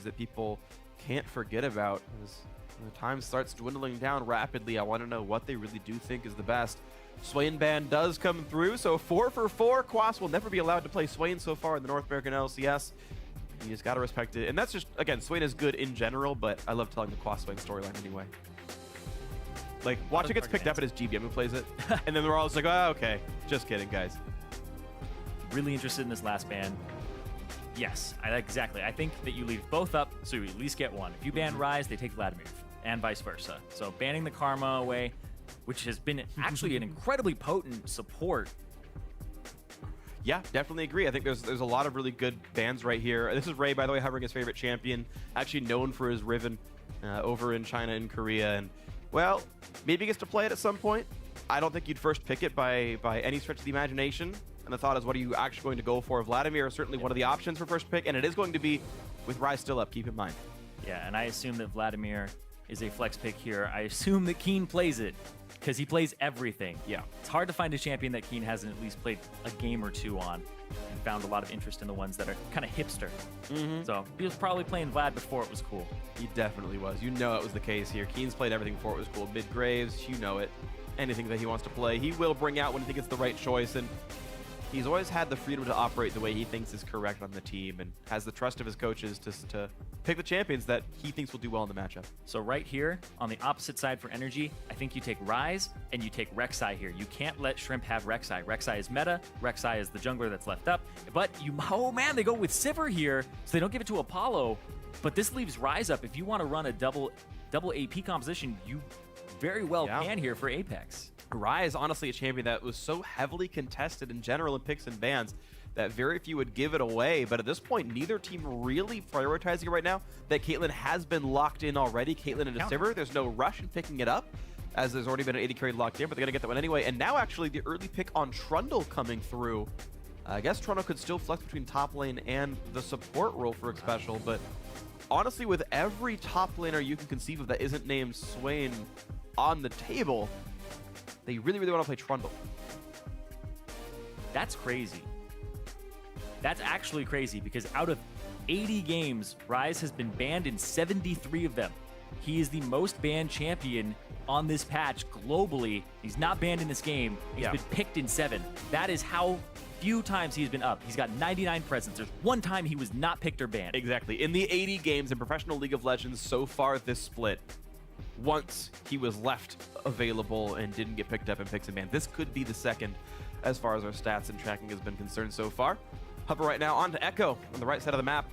that people can't forget about. As the time starts dwindling down rapidly, I want to know what they really do think is the best. Swain ban does come through, so 4 for 4. Quas will never be allowed to play Swain so far in the North American LCS. You just gotta respect it. And that's just, again, Swain is good in general, but I love telling the Quas Swain storyline anyway. Like, watch it gets picked up at his GBM who plays it, and then we're all just like, oh, okay. Just kidding, guys. Really interested in this last ban. Yes, exactly. I think that you leave both up, so you at least get one. If you ban Ryze, they take Vladimir, and vice versa. So banning the Karma away, which has been actually an incredibly potent support. Yeah, definitely agree. I think there's a lot of really good bans right here. This is Ray, by the way, hovering his favorite champion, actually known for his Riven over in China and Korea. And, well, maybe he gets to play it at some point. I don't think you'd first pick it by any stretch of the imagination. And the thought is, what are you actually going to go for? Vladimir is certainly one of the options for first pick, and it is going to be with Ryze still up, keep in mind. Yeah, and I assume that Vladimir is a flex pick here. I assume that Keen plays it, because he plays everything. Yeah. It's hard to find a champion that Keen hasn't at least played a game or two on, and found a lot of interest in the ones that are kind of hipster. So he was probably playing Vlad before it was cool. He definitely was. You know it was the case here. Keen's played everything before it was cool. Mid-Graves, you know it. Anything that he wants to play, he will bring out when he thinks it's the right choice. And he's always had the freedom to operate the way he thinks is correct on the team, and has the trust of his coaches to pick the champions that he thinks will do well in the matchup. So right here, on the opposite side for NRG, I think you take Ryze and you take Rek'Sai here. You can't let Shrimp have Rek'Sai. Rek'Sai is meta. Rek'Sai is the jungler that's left up. But oh man, they go with Sivir here, so they don't give it to Apollo. But this leaves Ryze up. If you want to run a double AP composition, you very well can here for Apex. Ryze, honestly, a champion that was so heavily contested in general in picks and bans that very few would give it away. But at this point, neither team really prioritizing it right now. That Caitlyn has been locked in already. Caitlyn and a Sivir. There's no rush in picking it up, as there's already been an 80 carry locked in, but they're going to get that one anyway. And now, actually, the early pick on Trundle coming through. I guess Trundle could still flex between top lane and the support role for Xpecial, but honestly, with every top laner you can conceive of that isn't named Swain on the table, they really, really want to play Trundle. That's crazy. That's actually crazy, because out of 80 games, Ryze has been banned in 73 of them. He is the most banned champion on this patch globally. He's not banned in this game. He's been picked in 7. That is how few times he's been up. He's got 99 presents. There's one time he was not picked or banned. Exactly. In the 80 games in professional League of Legends so far this split, once he was left available and didn't get picked up in picks and bans. This could be the second as far as our stats and tracking has been concerned so far. Hover right now onto Echo on the right side of the map.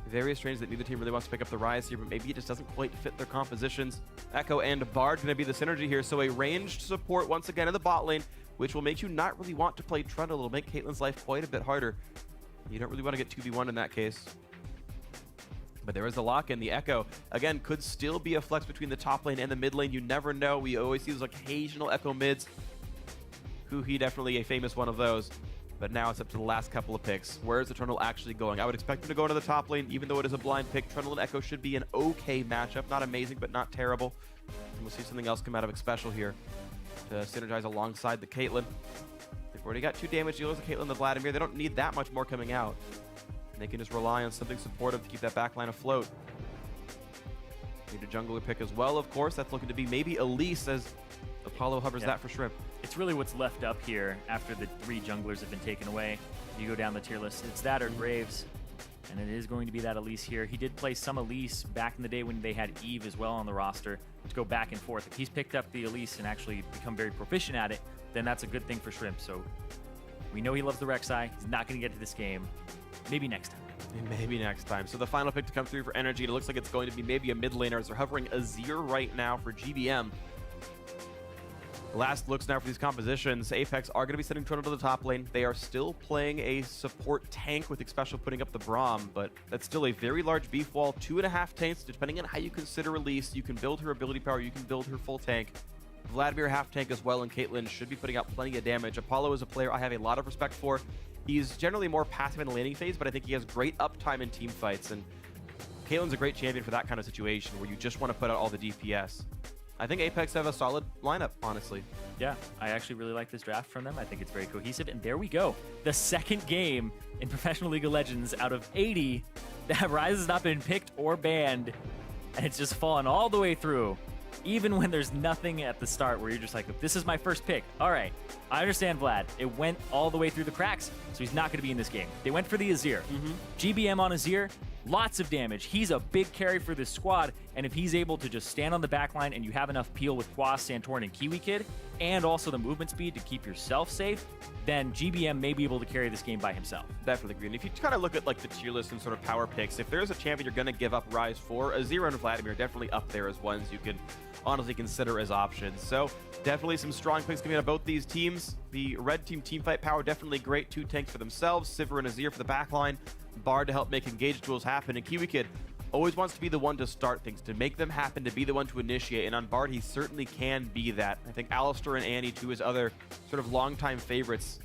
Very strange that neither team really wants to pick up the Ryze here, but maybe it just doesn't quite fit their compositions. Echo and Bard going to be the synergy here, so a ranged support once again in the bot lane, which will make you not really want to play Trundle. It'll make Caitlyn's life quite a bit harder. You don't really want to get 2v1 in that case. But there is the lock in. The Echo, again, could still be a flex between the top lane and the mid lane. You never know. We always see those occasional Echo mids. He definitely a famous one of those. But now it's up to the last couple of picks. Where is the Trundle actually going? I would expect him to go into the top lane, even though it is a blind pick. Trundle and Echo should be an okay matchup. Not amazing, but not terrible. And we'll see something else come out of Xpecial here to synergize alongside the Caitlyn. They've already got 2 damage dealers, the Caitlyn and the Vladimir. They don't need that much more coming out. And they can just rely on something supportive to keep that backline afloat. Need a jungler pick as well, of course. That's looking to be maybe Elise, as Apollo hovers that for Shrimp. It's really what's left up here after the 3 junglers have been taken away. You go down the tier list, it's that or Graves. And it is going to be that Elise here. He did play some Elise back in the day when they had Eve as well on the roster to go back and forth. If he's picked up the Elise and actually become very proficient at it, then that's a good thing for Shrimp. So we know he loves the Rek'Sai. He's not going to get to this game. Maybe next time. Maybe next time. So the final pick to come through for NRG, it looks like it's going to be maybe a mid laner, as they're hovering Azir right now for GBM. Last looks now for these compositions. Apex are going to be sending Trundle to the top lane. They are still playing a support tank with Xpecial putting up the Braum, but that's still a very large beef wall. 2.5 tanks, depending on how you consider Elise. You can build her ability power, you can build her full tank. Vladimir half tank as well, and Caitlyn should be putting out plenty of damage. Apollo is a player I have a lot of respect for. He's generally more passive in the laning phase, but I think he has great uptime in team fights, and Caitlyn's a great champion for that kind of situation where you just want to put out all the DPS. I think Apex have a solid lineup, honestly. Yeah, I actually really like this draft from them. I think it's very cohesive. And there we go. The second game in Professional League of Legends out of 80 that Rise has not been picked or banned, and it's just fallen all the way through. Even when there's nothing at the start where you're just like, this is my first pick. All right, I understand Vlad. It went all the way through the cracks, so he's not going to be in this game. They went for the Azir. GBM on Azir, lots of damage. He's a big carry for this squad, and if he's able to just stand on the back line and you have enough peel with Quas, Santorin, and Kiwi Kid, and also the movement speed to keep yourself safe, then GBM may be able to carry this game by himself. Definitely agree. And if you kind of look at like the tier list and sort of power picks, if there's a champion you're going to give up Rise for, Azir and Vladimir are definitely up there as ones you could honestly consider as options. So definitely some strong picks coming out of both these teams. The red team teamfight power definitely great. 2 tanks for themselves, Sivir and Azir for the backline, Bard to help make engaged duels happen, and Kiwi Kid always wants to be the one to start things, to make them happen, to be the one to initiate, and on Bard he certainly can be that. I think Alistair and Annie, two his other sort of longtime favorites,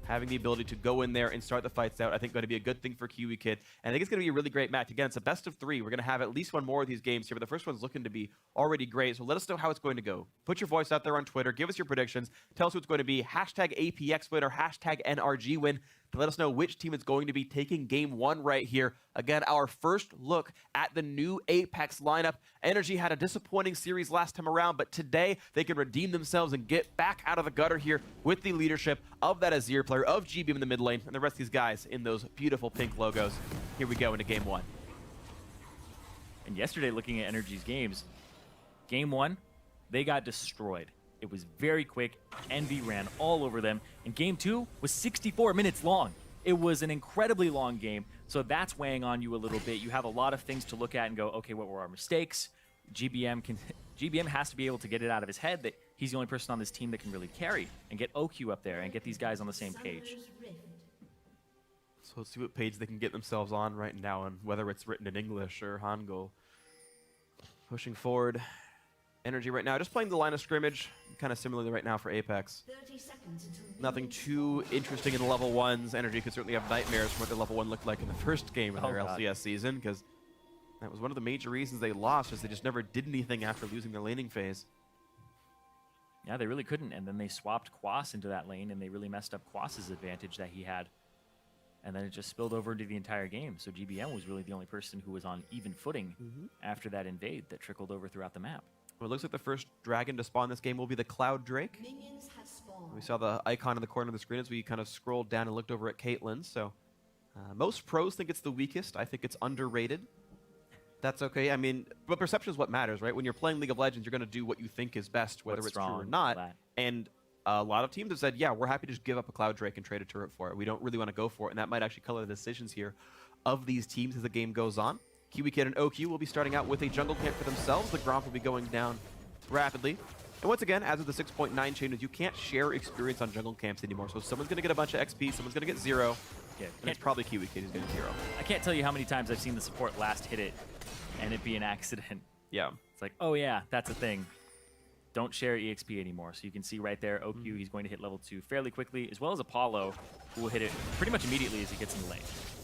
having the ability to go in there and start the fights out, I think going to be a good thing for Kiwi Kid. And I think it's going to be a really great match. Again, it's a best of 3. We're going to have at least one more of these games here, but the first one's looking to be already great. So let us know how it's going to go. Put your voice out there on Twitter. Give us your predictions. Tell us who it's going to be. Hashtag APX win or hashtag NRG win to let us know which team is going to be taking game 1 right here. Again, our first look at the new Apex lineup. NRG had a disappointing series last time around, but today they can redeem themselves and get back out of the gutter here with the leadership of that Azir player, of GBM in the mid lane, and the rest of these guys in those beautiful pink logos. Here we go into game 1. And yesterday, looking at NRG's games, game 1, they got destroyed. It was very quick. Envy ran all over them. And game 2 was 64 minutes long. It was an incredibly long game, so that's weighing on you a little bit. You have a lot of things to look at and go, okay, what were our mistakes? GBM has to be able to get it out of his head that he's the only person on this team that can really carry and get OQ up there and get these guys on the same page. So let's see what page they can get themselves on right now, and whether it's written in English or Hangul. Pushing forward. NRG right now, just playing the line of scrimmage, kind of similarly right now for Apex. Nothing too interesting in the level 1s. NRG could certainly have nightmares from what their level 1 looked like in the first game of their LCS season, because that was one of the major reasons they lost, is they just never did anything after losing their laning phase. Yeah, they really couldn't, and then they swapped Quas into that lane, and they really messed up Quas's advantage that he had. And then it just spilled over into the entire game, so GBM was really the only person who was on even footing after that invade that trickled over throughout the map. Well, it looks like the first dragon to spawn this game will be the Cloud Drake. We saw the icon in the corner of the screen as we kind of scrolled down and looked over at Caitlyn. So most pros think it's the weakest. I think it's underrated. That's okay. I mean, but perception is what matters, right? When you're playing League of Legends, you're going to do what you think is best, whether it's true or not. And a lot of teams have said, yeah, we're happy to just give up a Cloud Drake and trade a turret for it. We don't really want to go for it, and that might actually color the decisions here of these teams as the game goes on. Kiwi Kid and OQ will be starting out with a jungle camp for themselves. The Gromp will be going down rapidly. And once again, as with the 6.9 changes, you can't share experience on jungle camps anymore. So someone's going to get a bunch of XP, someone's going to get 0, and it's probably Kiwi Kid who's getting 0. I can't tell you how many times I've seen the support last hit it and it be an accident. Yeah. It's like, oh yeah, that's a thing. Don't share EXP anymore. So you can see right there, OQ, he's going to hit level 2 fairly quickly, as well as Apollo, who will hit it pretty much immediately as he gets in the lane.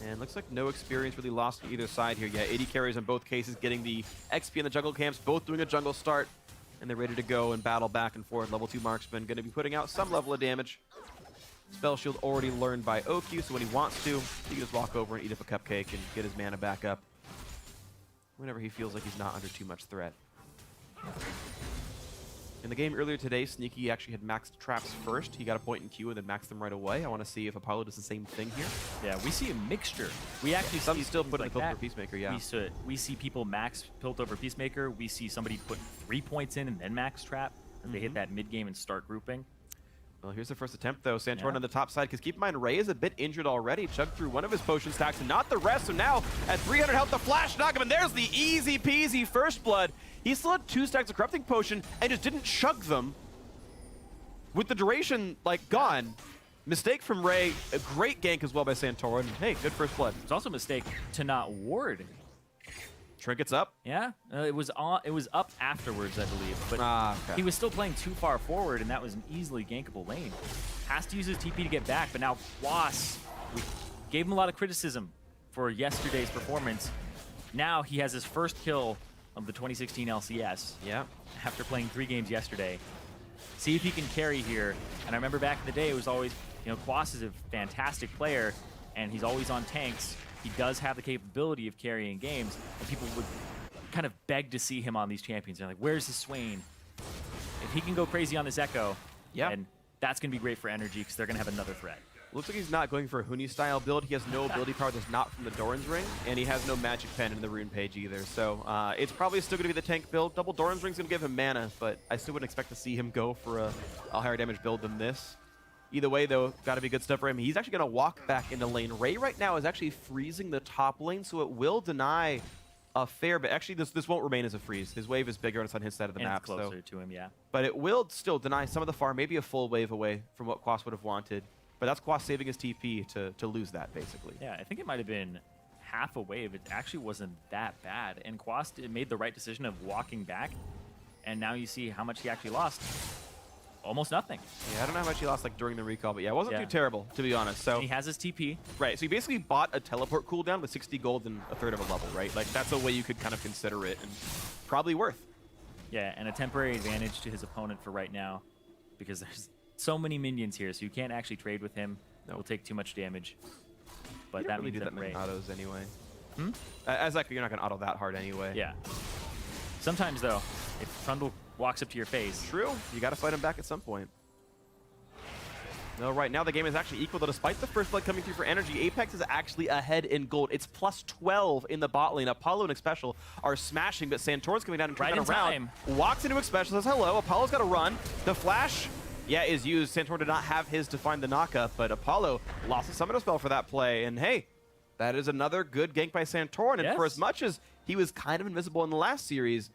And looks like no experience really lost on either side here. Yeah, 80 carries in both cases, getting the XP in the jungle camps, both doing a jungle start, and they're ready to go and battle back and forth. Level 2 marksman going to be putting out some level of damage. Spell shield already learned by OQ, so when he wants to, he can just walk over and eat up a cupcake and get his mana back up whenever he feels like he's not under too much threat. In the game earlier today, Sneaky actually had maxed traps first. He got a point in Q and then maxed them right away. I want to see if Apollo does the same thing here. Yeah, we see a mixture. We actually see still put in like the Piltover Peacemaker, yeah. We see people max Piltover Peacemaker. We see somebody put 3 points in and then max trap. They hit that mid-game and start grouping. Well, here's the first attempt, though. Santorin on the top side, because keep in mind, Ray is a bit injured already. Chugged through one of his potion stacks and not the rest. So now, at 300 health, the flash knock him, and there's the easy peasy first blood. He still had 2 stacks of corrupting potion and just didn't chug them. With the duration, like, gone. Mistake from Ray, a great gank as well by Santorin. Hey, good first blood. It's also a mistake to not ward. Trinkets up? Yeah, it was up afterwards, I believe, but okay. He was still playing too far forward, and that was an easily gankable lane. Has to use his TP to get back, but now Quas, we gave him a lot of criticism for yesterday's performance. Now he has his first kill of the 2016 LCS. Yeah. After playing 3 games yesterday. See if he can carry here. And I remember back in the day, it was always, you know, Quas is a fantastic player, and he's always on tanks. he does have the capability of carrying games, and people would kind of beg to see him on these champions. They're like, where's the Swain? If he can go crazy on this Echo, and that's going to be great for NRG because they're going to have another threat. Looks like he's not going for a Huni-style build. He has no ability power that's not from the Doran's Ring, and he has no magic pen in the rune page either. So it's probably still going to be the tank build. Double Doran's Ring's going to give him mana, but I still wouldn't expect to see him go for a higher damage build than this. Either way, though, got to be good stuff for him. He's actually going to walk back into lane. Ray right now is actually freezing the top lane, so it will deny a fair bit. Actually, this won't remain as a freeze. His wave is bigger and it's on his side of the and map. It's closer to him, yeah. But it will still deny some of the farm, maybe a full wave away from what Quas would have wanted. But that's Quas saving his TP to lose that, basically. Yeah, I think it might have been half a wave. It actually wasn't that bad. And Quas made the right decision of walking back. And now you see how much he actually lost. Almost nothing. Yeah, I don't know how much he lost like during the recall, but yeah, it wasn't too terrible, to be honest. So he has his TP. Right, so he basically bought a teleport cooldown with 60 gold and a third of a level, right? Like, that's a way you could kind of consider it, and probably worth. Yeah, and a temporary advantage to his opponent for right now, because there's so many minions here, so you can't actually trade with him. Nope. Will take too much damage. But that really means do that Ray many autos anyway. As like, you're not going to auto that hard anyway. Yeah. Sometimes, though, if Trundle walks up to your face. True. You got to fight him back at some point. No, right now the game is actually equal, though, despite the first blood coming through for NRG. APX is actually ahead in gold. It's plus 12 in the bot lane. Apollo and Xpecial are smashing, but Santorin's coming down and turning around. Walks into Xpecial, says hello. Apollo's got to run. The flash, is used. Santorin did not have his to find the knockup, but Apollo lost a summoner spell for that play. And hey, that is another good gank by Santorin. And for as much as he was kind of invisible in the last series,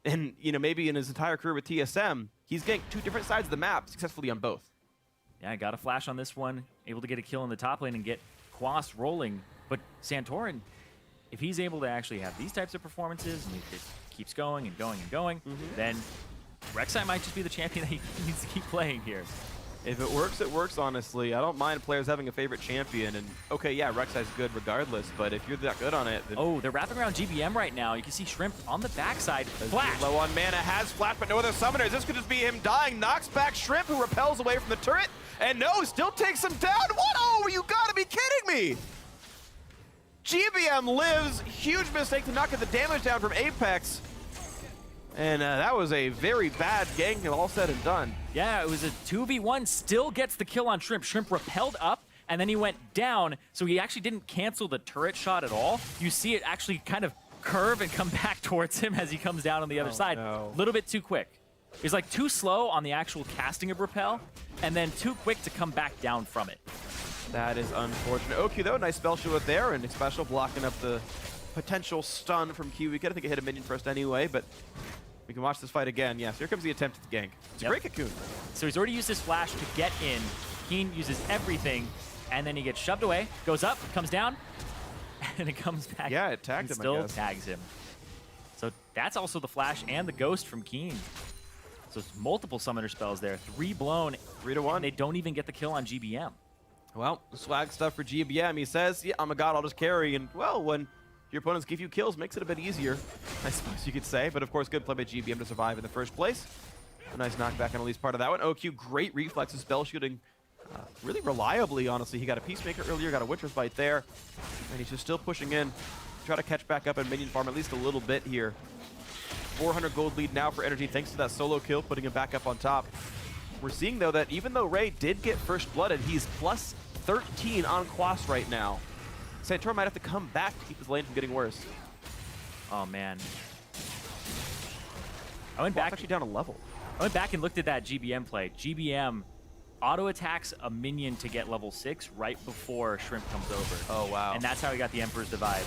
and maybe in his entire career with TSM, he's ganked two different sides of the map successfully on both. Yeah, I got a flash on this one, able to get a kill in the top lane and get Quas rolling. But Santorin, if he's able to actually have these types of performances and it keeps going and going and going, then Rek'Sai might just be the champion that he needs to keep playing here. If it works, honestly. I don't mind players having a favorite champion. And, okay, yeah, Rek'Sai's good regardless, but if you're that good on it... Then oh, they're wrapping around GBM right now. You can see Shrimp on the backside. Flash! Low on mana, has flash, but no other summoners. This could just be him dying. Knocks back Shrimp, who repels away from the turret. And no, still takes him down. What? Oh, you gotta be kidding me! GBM lives. Huge mistake to not get the damage down from Apex. And that was a very bad gank, all said and done. Yeah, it was a 2v1, still gets the kill on Shrimp. Shrimp repelled up, and then he went down, so he actually didn't cancel the turret shot at all. You see it actually kind of curve and come back towards him as he comes down on the other side. A little bit too quick. He's like too slow on the actual casting of repel, and then too quick to come back down from it. That is unfortunate. OQ though, nice spell shield there, and Xpecial blocking up the potential stun from Kiwi. I think it hit a minion first anyway, but we can watch this fight again. Yes, here comes the attempt at the gank. It's a great cocoon. So he's already used his flash to get in. Keen uses everything, and then he gets shoved away, goes up, comes down, and it comes back. Yeah, it tagged him, still tags him. So that's also the flash and the ghost from Keen. So it's multiple summoner spells there. 3 blown. 3 to 1. And they don't even get the kill on GBM. Well, swag stuff for GBM. He says, yeah, I'm a god, I'll just carry. And, well, when your opponents give you kills, makes it a bit easier, I suppose you could say. But, of course, good play by GBM to survive in the first place. A nice knockback on at least part of that one. OQ, great reflexes, spell shooting really reliably, honestly. He got a Peacemaker earlier, got a Witcher's Bite there. And he's just still pushing in. Try to catch back up and minion farm at least a little bit here. 400 gold lead now for NRG thanks to that solo kill, putting him back up on top. We're seeing, though, that even though Ray did get first blooded, he's plus 13 on Quas right now. Santorin might have to come back to keep his lane from getting worse. Oh, man. I went back. Actually down a level. I went back and looked at that GBM play. GBM auto-attacks a minion to get level 6 right before Shrimp comes over. Oh, wow. And that's how he got the Emperor's Divide.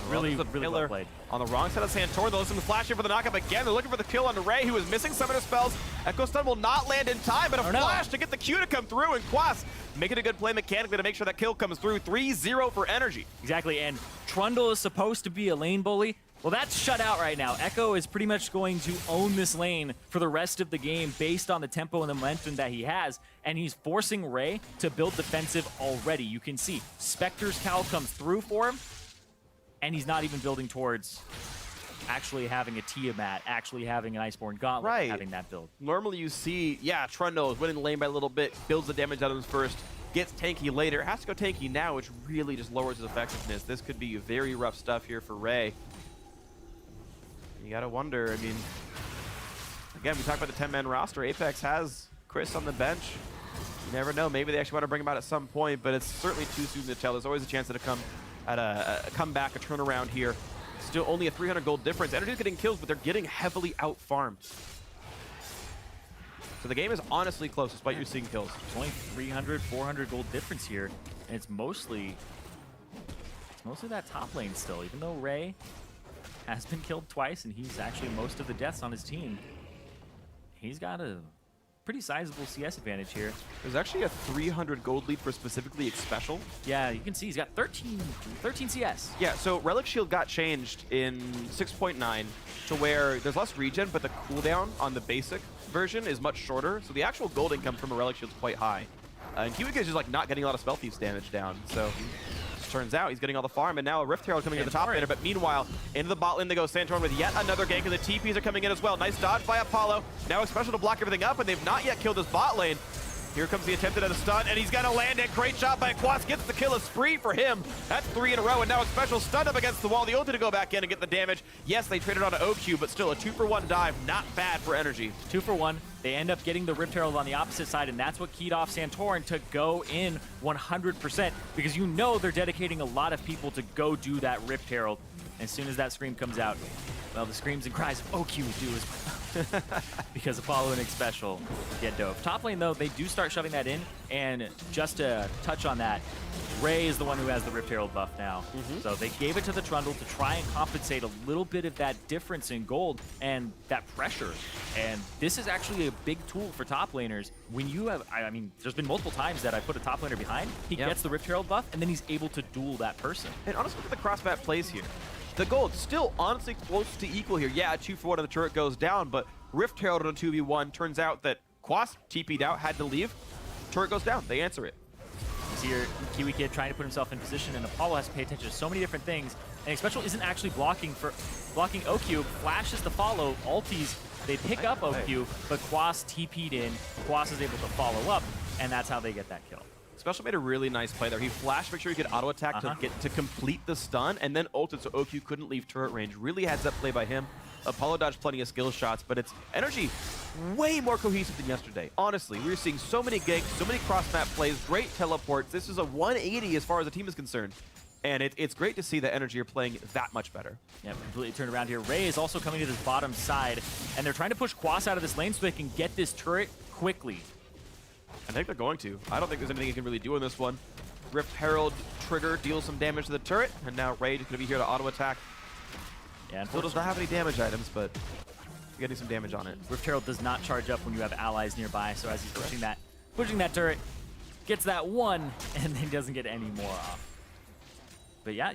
Really well played. On the wrong side of Santorin, they'll listen to flash in for the knockup again. They're looking for the kill on Ray, who was missing some of his spells. Echo Stun will not land in time, but a flash to get the Q to come through, and Quas making a good play mechanically to make sure that kill comes through. 3-0 for NRG. Exactly, and Trundle is supposed to be a lane bully. Well, that's shut out right now. Echo is pretty much going to own this lane for the rest of the game based on the tempo and the momentum that he has, and he's forcing Ray to build defensive already. You can see Spectre's Cowl comes through for him, and he's not even building towards actually having a Tiamat, actually having an Iceborne Gauntlet, having that build. Normally you see, Trundle is winning the lane by a little bit, builds the damage out of his first, gets tanky later. It has to go tanky now, which really just lowers his effectiveness. This could be very rough stuff here for Ray. You gotta wonder, I mean, again, we talked about the 10-man roster. Apex has Chris on the bench. You never know, maybe they actually want to bring him out at some point, but it's certainly too soon to tell. There's always a chance that it come at a comeback, a turnaround here. Still only a 300 gold difference. NRG's getting kills, but they're getting heavily out-farmed. So the game is honestly close, despite you seeing kills. It's only 300, 400 gold difference here, and it's mostly that top lane still. Even though Ray has been killed twice, and he's actually most of the deaths on his team, he's got a pretty sizable CS advantage here. There's actually a 300 gold lead for specifically its special. Yeah, you can see he's got 13 CS. Yeah, so Relic Shield got changed in 6.9 to where there's less regen, but the cooldown on the basic version is much shorter, so the actual gold income from a Relic Shield is quite high. And Kiwika is just like not getting a lot of Spell Thief's damage down, so turns out he's getting all the farm, and now a Rift Herald coming to the top laner, but meanwhile, into the bot lane they go. Santorin with yet another gank, and the TPs are coming in as well. Nice dodge by Apollo. Now a special to block everything up, and they've not yet killed his bot lane. Here comes the attempt at a stun, and he's gonna land it. Great shot by Quas, gets the kill, a spree for him. That's 3 in a row, and now a special stun up against the wall. The ulti to go back in and get the damage. Yes, they traded on to OQ, but still a 2-for-1 dive, not bad for NRG. 2-for-1. They end up getting the Rift Herald on the opposite side, and that's what keyed off Santorin to go in 100%, because you know they're dedicating a lot of people to go do that Rift Herald. As soon as that scream comes out, well, the screams and cries of OQ do as well. Because Apollo and Ig Special get dope. Top lane, though, they do start shoving that in, and just to touch on that, Ray is the one who has the Rift Herald buff now. So they gave it to the Trundle to try and compensate a little bit of that difference in gold and that pressure. And this is actually a big tool for top laners. When you have, I mean, there's been multiple times that I put a top laner behind, he gets the Rift Herald buff, and then he's able to duel that person. And honestly, look at the cross-map plays here. The gold still honestly close to equal here. Yeah, 2-for-1 and the turret goes down, but Rift Herald on a 2v1 turns out that Quas TP'd out, had to leave. Turret goes down, they answer it. You see here, Kiwi Kid trying to put himself in position, and Apollo has to pay attention to so many different things. And Ig Special isn't actually blocking OQ, flashes the follow, ulties, they pick up OQ, but Quas TP'd in, Quas is able to follow up, and that's how they get that kill. Special made a really nice play there. He flashed, make sure he could auto attack to complete the stun, and then ulted so OQ couldn't leave turret range. Really heads up play by him. Apollo dodged plenty of skill shots, but it's NRG way more cohesive than yesterday. Honestly, we were seeing so many ganks, so many cross-map plays, great teleports. This is a 180 as far as the team is concerned. And it's great to see that NRG are playing that much better. Yeah, completely turned around here. Ray is also coming to this bottom side, and they're trying to push Quas out of this lane so they can get this turret quickly. I think they're going to. I don't think there's anything you can really do in this one. Rift Herald trigger deals some damage to the turret, and now Ray is going to be here to auto attack. Yeah, still does not have any damage items, but getting some damage on it. Rift Herald does not charge up when you have allies nearby, so as he's pushing that turret, gets that one, and then doesn't get any more off. But yeah,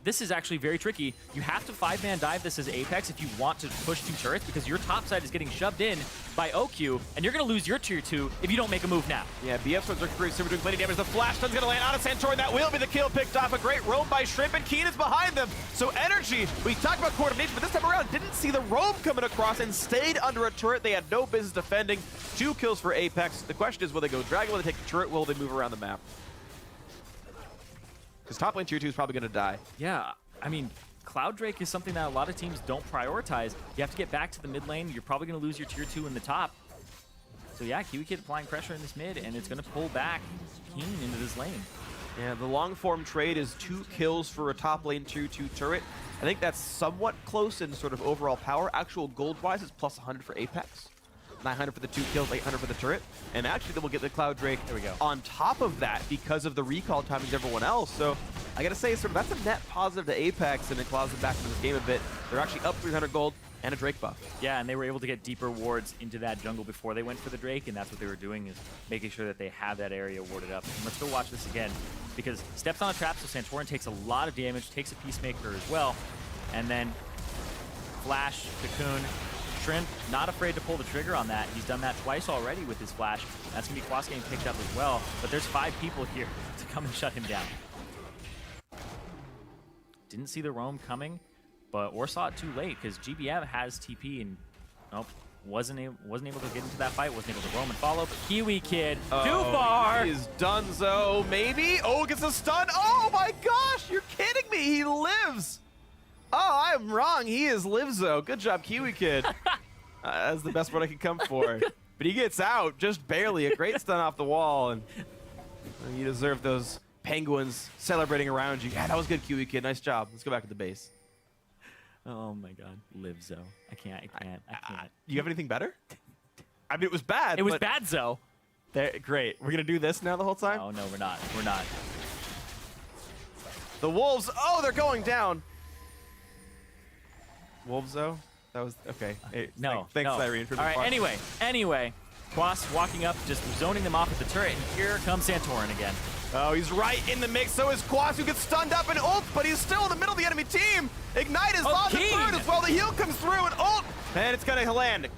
this is actually very tricky. You have to 5-man dive this as Apex if you want to push 2 turrets, because your top side is getting shoved in by OQ, and you're going to lose your tier 2 if you don't make a move now. Yeah, BF's are super doing plenty of damage. The flash stun's going to land on a Santorin. That will be the kill picked off. A great roam by Shrimp, and Keen is behind them. So NRG, we talked about coordination, but this time around didn't see the roam coming across and stayed under a turret they had no business defending. 2 kills for Apex. The question is, will they go Dragon? Will they take the turret? Will they move around the map? Because top lane tier 2 is probably going to die. Yeah, I mean, Cloud Drake is something that a lot of teams don't prioritize. You have to get back to the mid lane. You're probably going to lose your tier 2 in the top. So yeah, Kiwi Kid applying pressure in this mid, and it's going to pull back Keen into this lane. Yeah, the long form trade is 2 kills for a top lane tier 2 turret. I think that's somewhat close in sort of overall power. Actual gold-wise, it's plus 100 for Apex. 900 for the 2 kills, 800 for the turret. And actually, then we'll get the Cloud Drake on top of that because of the recall timings everyone else. So I got to say, sort of that's a net positive to Apex, and it claws them back into this game a bit. They're actually up 300 gold and a Drake buff. Yeah, and they were able to get deeper wards into that jungle before they went for the Drake, and that's what they were doing, is making sure that they have that area warded up. And let's go watch this again, because steps on a trap, so Santorin takes a lot of damage, takes a Peacemaker as well, and then Flash, Cocoon, Shrimp, not afraid to pull the trigger on that. He's done that twice already with his Flash. That's going to be Quas getting picked up as well, but there's 5 people here to come and shut him down. Didn't see the roam coming, or saw it too late, because GBM has TP, and wasn't able to get into that fight, wasn't able to roam and follow. But Kiwi Kid, too far. He's donezo, maybe. Oh, gets a stun. Oh my gosh, you're kidding me. He lives. Oh, I'm wrong. He is Livezo. Good job, Kiwi Kid. That's the best word I could come for. But he gets out just barely. A great stun off the wall, and you deserve those penguins celebrating around you. Yeah, that was good, Kiwi Kid. Nice job. Let's go back to the base. Oh my God, Livezo. I can't. Do you have anything better? I mean, it was bad. It was bad, Zo. Great. We're gonna do this now the whole time. Oh no, we're not. We're not. The wolves. Oh, they're going down. Wolves, though. That was okay. Hey, No. Thanks, no. Irene, for the All right. fun. Anyway, Quas walking up, just zoning them off at the turret, and here comes Santorin again. Oh, he's right in the mix. So is Quas, who gets stunned up and ult, but he's still in the middle of the enemy team. Ignite is on the third as well. The heal comes through and ult. And it's going to land.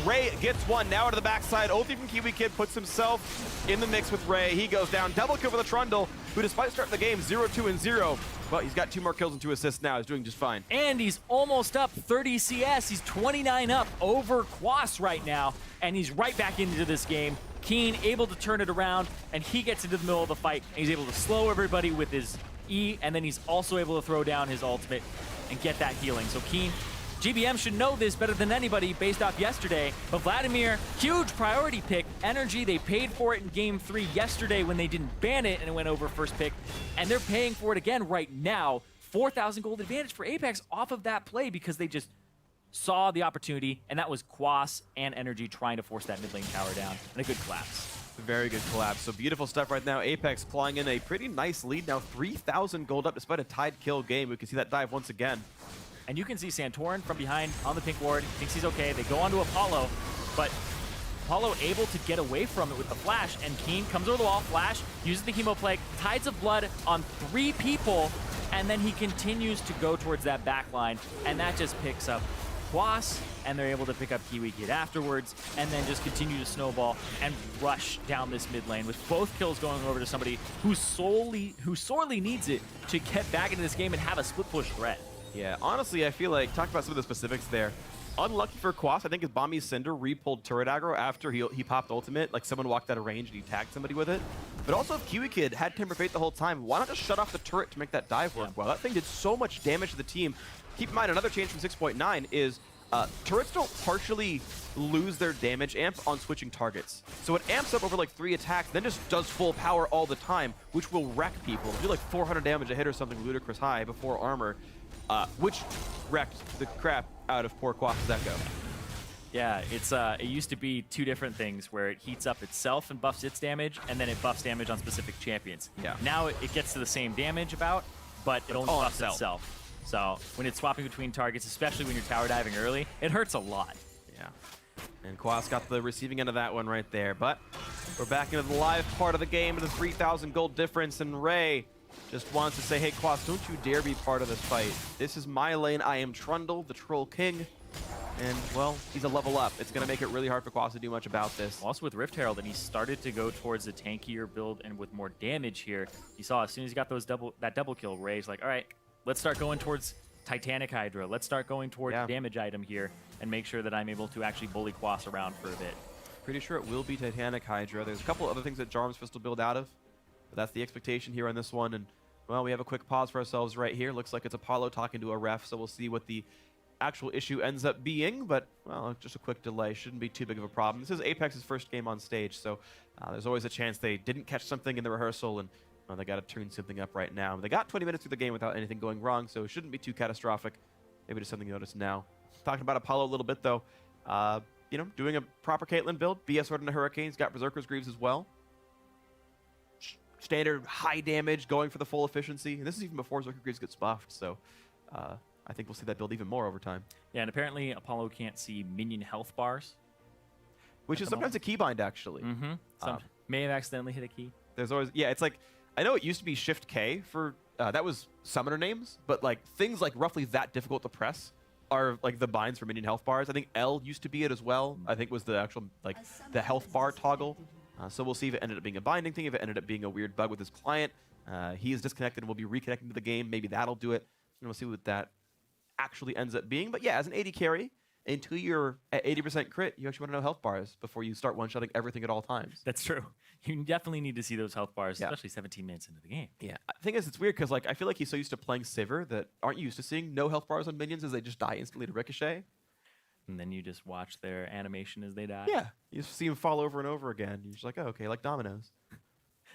Ray gets one now to the backside. Ulti from Kiwi Kid puts himself in the mix with Ray. He goes down. Double kill for the Trundle, who despite starting the game 0-2 and 0, well, he's got 2 more kills and 2 assists now. He's doing just fine. And he's almost up 30 CS. He's 29 up over Quas right now. And he's right back into this game. Keen able to turn it around, and he gets into the middle of the fight. And he's able to slow everybody with his E, and then he's also able to throw down his ultimate and get that healing. So Keen, GBM should know this better than anybody based off yesterday, but Vladimir, huge priority pick. NRG, they paid for it in Game 3 yesterday when they didn't ban it and it went over first pick, and they're paying for it again right now. 4,000 gold advantage for APX off of that play because they just saw the opportunity, and that was Quas and NRG trying to force that mid lane tower down, and a good collapse. Very good collapse. So beautiful stuff right now. Apex clawing in a pretty nice lead now. 3,000 gold up despite a tied kill game. We can see that dive once again. And you can see Santorin from behind on the pink ward. Thinks he's okay. They go onto Apollo, but Apollo able to get away from it with the flash, and Keen comes over the wall, flash, uses the Chemo Plague, Tides of Blood on 3 people, and then he continues to go towards that back line, and that just picks up Quas, and they're able to pick up Kiwi Kid afterwards, and then just continue to snowball and rush down this mid lane with both kills going over to somebody who sorely needs it to get back into this game and have a split push threat. Yeah, honestly, I feel like, talk about some of the specifics there. Unlucky for Quas, I think his Bombi's Cinder re-pulled turret aggro after he popped ultimate, like someone walked out of range and he tagged somebody with it. But also if Kiwi Kid had Timber Fate the whole time, why not just shut off the turret to make that dive work well? That thing did so much damage to the team. Keep in mind, another change from 6.9 is turrets don't partially lose their damage amp on switching targets. So it amps up over like 3 attacks, then just does full power all the time, which will wreck people. Do like 400 damage a hit or something ludicrous high before armor, which wrecked the crap out of poor Quas' Echo. Yeah, it used to be 2 different things where it heats up itself and buffs its damage, and then it buffs damage on specific champions. Yeah. Now it gets to the same damage but it only buffs itself. So when it's swapping between targets, especially when you're tower diving early, it hurts a lot. Yeah. And Quas got the receiving end of that one right there. But we're back into the live part of the game with a 3,000 gold difference, and Ray just wants to say, hey, Quas, don't you dare be part of this fight. This is my lane. I am Trundle, the Troll King. And, well, he's a level up. It's going to make it really hard for Quas to do much about this. Also with Rift Herald, and he started to go towards the tankier build and with more damage here. You saw as soon as he got that double kill, Ray's like, all right, let's start going towards Titanic Hydra. Let's start going towards the damage item here and make sure that I'm able to actually bully Quas around for a bit. Pretty sure it will be Titanic Hydra. There's a couple other things that Jarm's Fist will build out of, but that's the expectation here on this one. And, well, we have a quick pause for ourselves right here. Looks like it's Apollo talking to a ref, so we'll see what the actual issue ends up being, but, well, just a quick delay. Shouldn't be too big of a problem. This is Apex's first game on stage, so there's always a chance they didn't catch something in the rehearsal, and they got to tune something up right now. They got 20 minutes through the game without anything going wrong, so it shouldn't be too catastrophic. Maybe just something you notice now. Talking about Apollo a little bit, though. You know, doing a proper Caitlyn build. BS Sword into Hurricanes. Got Berserker's Greaves as well. Standard high damage, going for the full efficiency. And this is even before Berserker Greaves gets buffed, so I think we'll see that build even more over time. Yeah, and apparently Apollo can't see minion health bars. Which is sometimes a keybind, actually. Mm-hmm. May have accidentally hit a key. There's always, yeah, it's like, I know it used to be Shift K for, that was summoner names, but like things like roughly that difficult to press are like the binds for minion health bars. I think L used to be it as well. I think was the actual, like, the health bar toggle. So we'll see if it ended up being a binding thing, if it ended up being a weird bug with his client. He is disconnected and will be reconnecting to the game. Maybe that'll do it. And we'll see what that actually ends up being. But yeah, as an AD carry, until you're at 80% crit, you actually want to know health bars before you start one-shotting everything at all times. That's true. You definitely need to see those health bars, Yeah. especially 17 minutes into the game. Yeah. The thing is, it's weird because like I feel like he's so used to playing Sivir that aren't you used to seeing no health bars on minions as they just die instantly to Ricochet? And then you just watch their animation as they die. Yeah. You just see him fall over and over again. You're just like, oh, okay, like dominoes.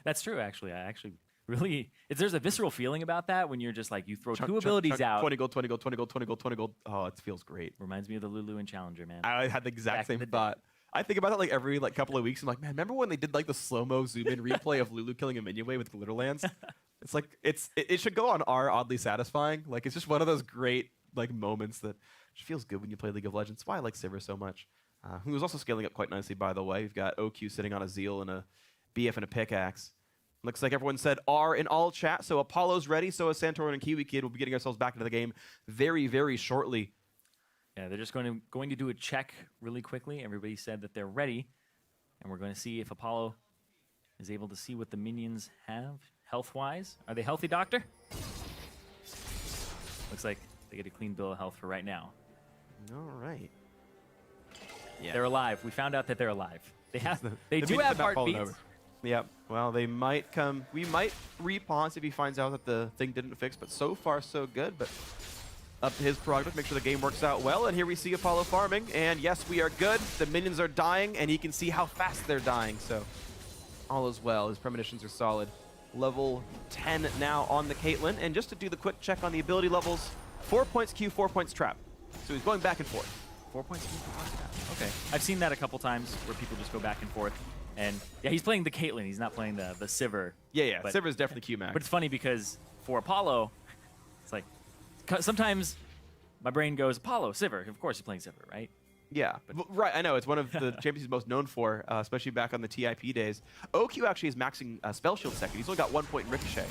That's true, actually. I actually really... there's a visceral feeling about that when you're just like, you throw Chunk, two chunk, abilities chunk, out. 20 gold, 20 gold, 20 gold, 20 gold, 20 gold. Oh, it feels great. Reminds me of the Lulu and Challenger, man. I had the exact Back in same the day. thought. I think about that like every like couple of weeks. I'm like, man, remember when they did like the slow-mo zoom-in replay of Lulu killing a minion wave with Glitterlands? It's like it should go on our oddly satisfying. Like it's just one of those great like moments that just feels good when you play League of Legends. That's why I like Sivir so much. Who's also scaling up quite nicely, by the way. We've got OQ sitting on a Zeal and a BF and a pickaxe. Looks like everyone said R in all chat, so Apollo's ready. So is Santorin and Kiwi Kid. We'll be getting ourselves back into the game very, very shortly. Yeah, they're just going to do a check really quickly. Everybody said that they're ready, and we're going to see if Apollo is able to see what the minions have health-wise. Are they healthy, Doctor? Looks like they get a clean bill of health for right now. All right. Yeah. They're alive. We found out that they're alive. They have. They The do minions have not fallen heartbeats. over. Yep. Well, they might come. We might repause if he finds out that the thing didn't fix, but so far so good. But up to his prerogative, make sure the game works out well. And here we see Apollo farming. And yes, we are good. The minions are dying, and he can see how fast they're dying. So all is well. His premonitions are solid. Level 10 now on the Caitlyn. And just to do the quick check on the ability levels, 4 points Q, 4 points trap. So he's going back and forth. 4 points Q, 4 points trap. Okay, I've seen that a couple times where people just go back and forth. And yeah, he's playing the Caitlyn. He's not playing the Sivir. Yeah. But- Sivir is definitely Q max. But it's funny because for Apollo, it's like sometimes my brain goes, Apollo, Sivir. Of course he's playing Sivir, right? Yeah, right. I know it's one of the champions he's most known for, especially back on the TIP days. OQ actually is maxing Spell Shield second. He's only got 1 point in Ricochet.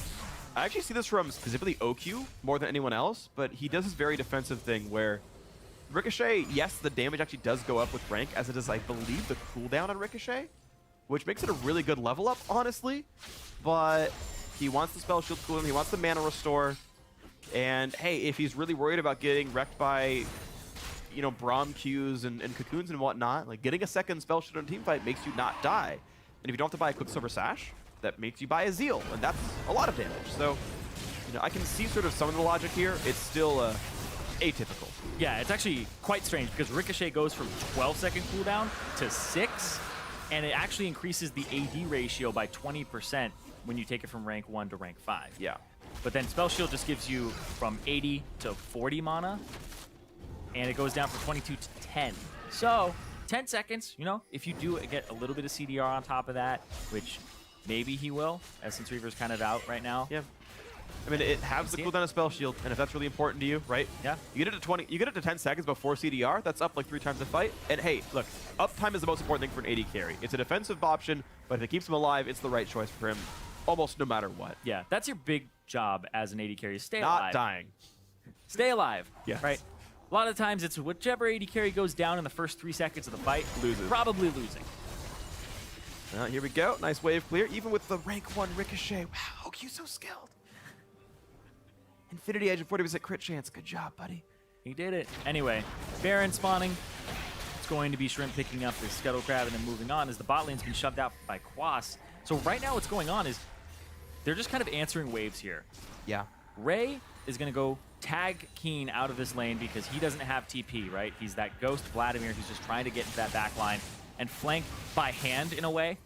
I actually see this from specifically OQ more than anyone else, but he does this very defensive thing where Ricochet, yes, the damage actually does go up with rank, as it is, I believe, the cooldown on Ricochet, which makes it a really good level up, honestly. But he wants the Spell Shield cooldown, he wants the mana restore, and hey, if he's really worried about getting wrecked by, you know, Braum Qs and cocoons and whatnot, like getting a second Spell Shield in a team fight makes you not die. And if you don't have to buy a Quicksilver Sash, that makes you buy a Zeal, and that's a lot of damage. So, you know, I can see sort of some of the logic here. It's still atypical. Yeah, it's actually quite strange because Ricochet goes from 12-second cooldown to 6, and it actually increases the AD ratio by 20% when you take it from rank 1 to rank 5. Yeah. But then Spell Shield just gives you from 80 to 40 mana, and it goes down from 22 to 10. So 10 seconds, you know, if you do get a little bit of CDR on top of that, which maybe he will, Essence Reaver's kind of out right now. Yeah. I mean, it has the cooldown of Spell Shield, and if that's really important to you, right? Yeah. You get it to 20. You get it to 10 seconds before CDR. That's up like 3 times the fight. And hey, look, uptime is the most important thing for an AD carry. It's a defensive option, but if it keeps him alive, it's the right choice for him, almost no matter what. Yeah, that's your big job as an AD carry. Stay Not alive. dying. Stay alive. Yes. Right? A lot of times it's whichever AD carry goes down in the first 3 seconds of the fight, Loses. probably losing. Well, here we go. Nice wave clear. Even with the rank 1 Ricochet. Wow, OQ's so skilled. Infinity Edge and 40% crit chance. Good job, buddy. He did it. Anyway, Baron spawning. It's going to be Shrimp picking up his Scuttle Crab and then moving on as the bot lane's been shoved out by Quas. So right now what's going on is they're just kind of answering waves here. Yeah. Ray is going to go tag Keen out of this lane because he doesn't have TP, right? He's that ghost Vladimir who's just trying to get into that back line and flank by hand in a way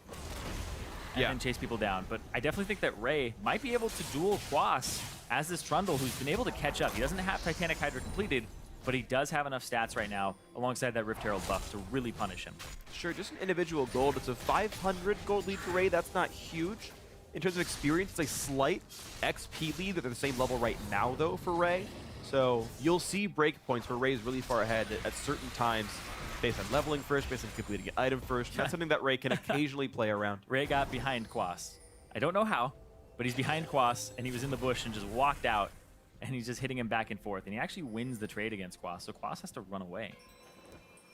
and then chase people down. But I definitely think that Ray might be able to duel Quas as this Trundle who's been able to catch up. He doesn't have Titanic Hydra completed, but he does have enough stats right now alongside that Rift Herald buff to really punish him. Sure, just an individual gold. It's a 500 gold lead for Ray. That's not huge. In terms of experience, it's a slight XP lead. They're the same level right now, though, for Ray. So you'll see breakpoints where Ray is really far ahead at certain times based on leveling first, based on completing an item first. That's something that Ray can occasionally play around. Ray got behind Quas. I don't know how, but he's behind Quas, and he was in the bush and just walked out, and he's just hitting him back and forth, and he actually wins the trade against Quas, so Quas has to run away.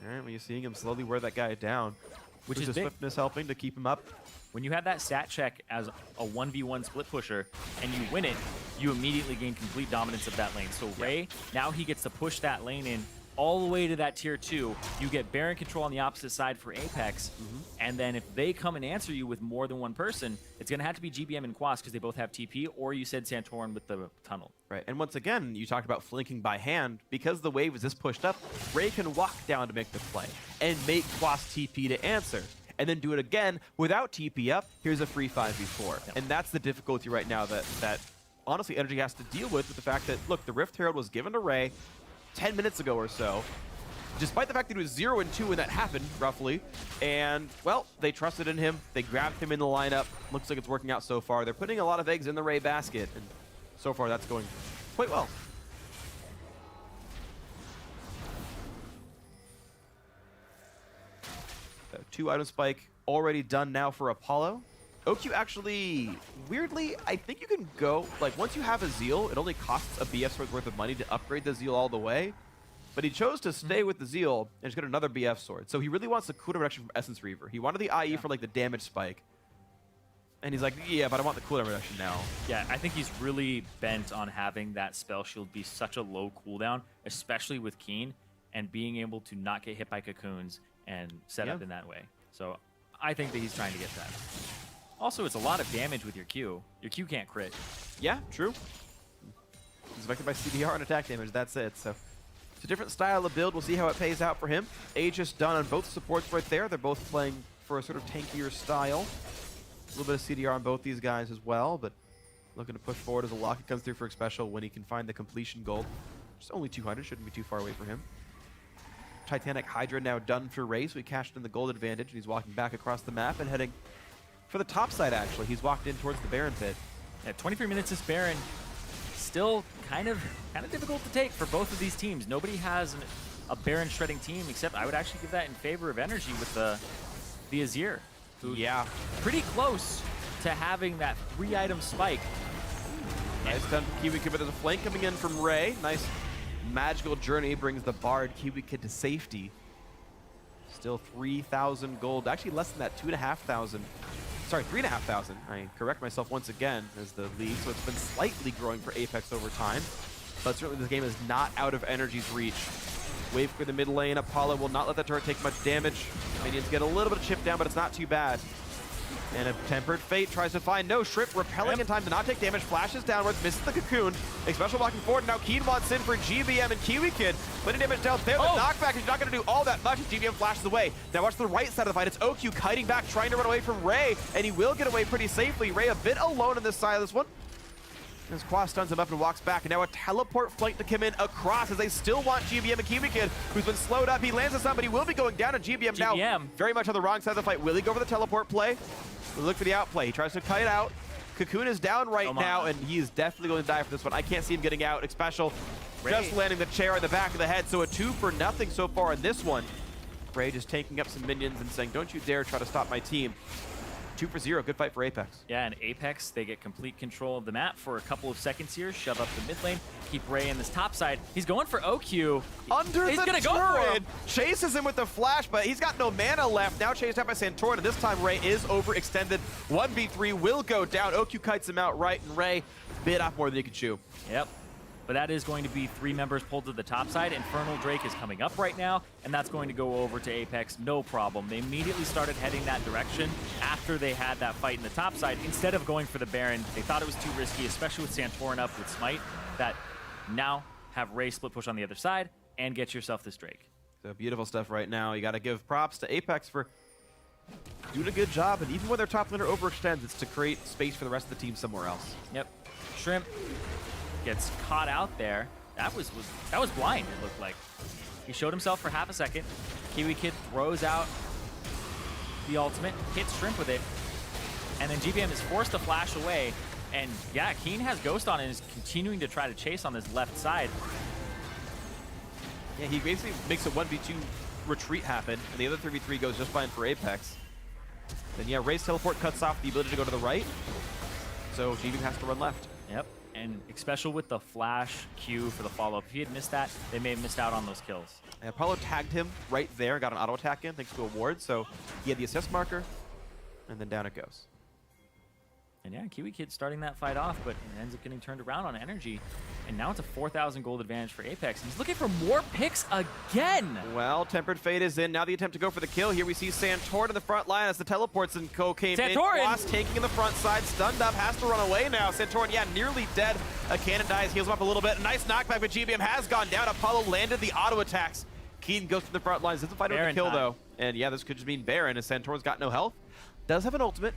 All right, well, you're seeing him slowly wear that guy down. Which is the big. swiftness helping to keep him up. When you have that stat check as a 1v1 split pusher and you win it, you immediately gain complete dominance of that lane. So Ray, now he gets to push that lane in all the way to that tier 2. You get Baron control on the opposite side for Apex, and then if they come and answer you with more than one person, it's going to have to be GBM and Quas because they both have TP, or you said Santorin with the tunnel. Right, and once again, you talked about flanking by hand. Because the wave is this pushed up, Ray can walk down to make the play and make Quas TP to answer, and then do it again without TP up. Here's a free 5v4. And that's the difficulty right now that honestly NRG has to deal with the fact that, look, the Rift Herald was given to Ray 10 minutes ago or so, despite the fact that he was 0 and 2 when that happened, roughly. And, well, they trusted in him. They grabbed him in the lineup. Looks like it's working out so far. They're putting a lot of eggs in the Ray basket, and so far that's going quite well. So 2-item spike already done now for Apollo. OQ actually, weirdly, I think you can go, like, once you have a Zeal, it only costs a BF sword's worth of money to upgrade the Zeal all the way. But he chose to stay with the Zeal and just get another BF sword. So he really wants the cooldown reduction from Essence Reaver. He wanted the IE for, like, the damage spike. And he's like, yeah, but I want the cooldown reduction now. Yeah, I think he's really bent on having that spell shield be such a low cooldown, especially with Keen, and being able to not get hit by cocoons and set up in that way. So I think that he's trying to get that. Also, it's a lot of damage with your Q. Your Q can't crit. Yeah, true. He's affected by CDR and attack damage, that's it. So it's a different style of build. We'll see how it pays out for him. Aegis done on both supports right there. They're both playing for a sort of tankier style. A little bit of CDR on both these guys as well, but looking to push forward as a locket comes through for Special when he can find the completion gold. Just only 200, shouldn't be too far away for him. Titanic Hydra now done for Ray, so he cashed in the gold advantage, and he's walking back across the map and heading for the top side, actually. He's walked in towards the Baron pit. Yeah, 23 minutes this Baron. Still kind of difficult to take for both of these teams. Nobody has a Baron shredding team, except I would actually give that in favor of NRG with the Azir. Who's pretty close to having that 3-item spike. Nice done from Kiwi Kid, but there's a flank coming in from Ray. Nice magical journey brings the Bard Kiwi Kid to safety. Still 3,000 gold. Actually less than that, 2,500. Sorry, 3,500. I correct myself once again as the lead. So it's been slightly growing for Apex over time. But certainly this game is not out of NRG's reach. Wave for the mid lane. Apollo will not let that turret take much damage. Minions get a little bit of chip down, but it's not too bad. And a Tempered Fate tries to find no Shrimp, repelling in time to not take damage, flashes downwards, misses the cocoon. Special blocking forward. Now Keen wants in for GBM and Kiwi Kid. Plenty damage down there. The knockback is not going to do all that much as GBM flashes away. Now watch the right side of the fight. It's OQ kiting back, trying to run away from Ray, and he will get away pretty safely. Ray a bit alone on this side of this one. As Quas stuns him up and walks back, and now a teleport flank to come in across as they still want GBM and Kiwi Kid, who's been slowed up. He lands on somebody, will be going down, and GBM now very much on the wrong side of the fight. Will he go for the teleport play? We'll look for the outplay. He tries to kite out. Cocoon is down right now, and he is definitely going to die for this one. I can't see him getting out. Special just landing the chair on the back of the head, so a 2 for nothing so far in this one. Ray just taking up some minions and saying, don't you dare try to stop my team. 2 for 0, good fight for Apex. Yeah, and Apex, they get complete control of the map for a couple of seconds here, shove up the mid lane, keep Ray in this top side. He's going for OQ. He's gonna go for him. Chases him with the flash, but he's got no mana left. Now chased out by Santorin, and this time Ray is overextended. 1v3 will go down. OQ kites him out right, and Ray bit off more than he could chew. Yep. But that is going to be 3 members pulled to the top side. Infernal Drake is coming up right now, and that's going to go over to Apex, no problem. They immediately started heading that direction after they had that fight in the top side. Instead of going for the Baron, they thought it was too risky, especially with Santorin up with Smite, that now have Ray split push on the other side and get yourself this Drake. So beautiful stuff right now. You got to give props to Apex for doing a good job, and even when their top laner overextends, it's to create space for the rest of the team somewhere else. Yep. Shrimp gets caught out there. That was blind, it looked like. He showed himself for half a second. Kiwi Kid throws out the ultimate, hits Shrimp with it, and then GBM is forced to flash away. And yeah, Keen has Ghost on and is continuing to try to chase on this left side. Yeah, he basically makes a 1v2 retreat happen, and the other 3v3 goes just fine for Apex. Then yeah, Ray's teleport cuts off the ability to go to the right, so GBM has to run left. Yep. And Special with the flash Q for the follow-up. If he had missed that, they may have missed out on those kills. And Apollo tagged him right there, got an auto attack in thanks to a ward, so he had the assist marker, and then down it goes. And yeah, Kiwi Kid starting that fight off, but it ends up getting turned around on NRG. And now it's a 4,000 gold advantage for Apex. He's looking for more picks again. Well, Tempered Fate is in. Now the attempt to go for the kill. Here we see Santorin in the front line as the teleports and Co came in. Quas taking in the front side, stunned up, has to run away now. Santorin, yeah, nearly dead. A cannon dies, heals him up a little bit. A nice knockback, but GBM has gone down. Apollo landed the auto attacks. Keen goes to the front lines, doesn't fight over the kill though. And yeah, this could just mean Baron as Santorin's got no health. Does have an ultimate.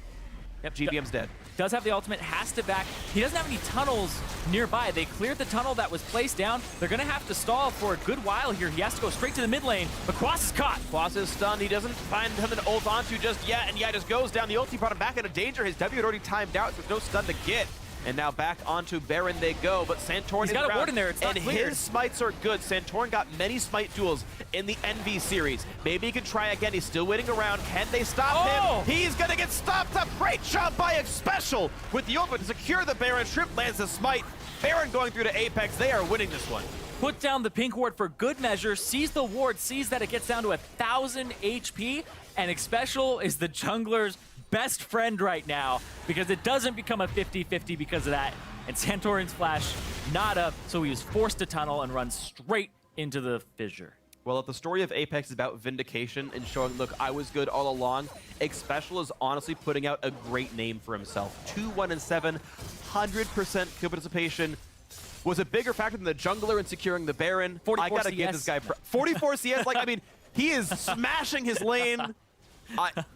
Yep, GBM's dead. Does have the ultimate, has to back. He doesn't have any tunnels nearby. They cleared the tunnel that was placed down. They're going to have to stall for a good while here. He has to go straight to the mid lane, but Quas is caught. Quas is stunned. He doesn't find him an ult onto just yet, and yeah, just goes down. The ulti brought him back into danger. His W had already timed out, so there's no stun to get. And now back onto Baron they go, but Santorin He's got a ward in there, it's not cleared. His smites are good. Santorin got many smite duels in the NV series. Maybe he can try again. He's still waiting around. Can they stop him? He's gonna get stopped up. Great job by Xpecial with the ultimate to secure the Baron. Shrimp lands the smite. Baron going through to Apex. They are winning this one. Put down the pink ward for good measure, sees the ward, sees that it gets down to 1,000 HP, and Xpecial is the jungler's best friend right now because it doesn't become a 50-50 because of that. And Santorin's flash not up, so he was forced to tunnel and run straight into the fissure. Well, if the story of Apex is about vindication and showing, look, I was good all along, Xpecial is honestly putting out a great name for himself. 2-1-7, 100% kill participation. Was a bigger factor than the jungler in securing the Baron. I gotta give this guy 44 CS. Like, I mean, he is smashing his lane.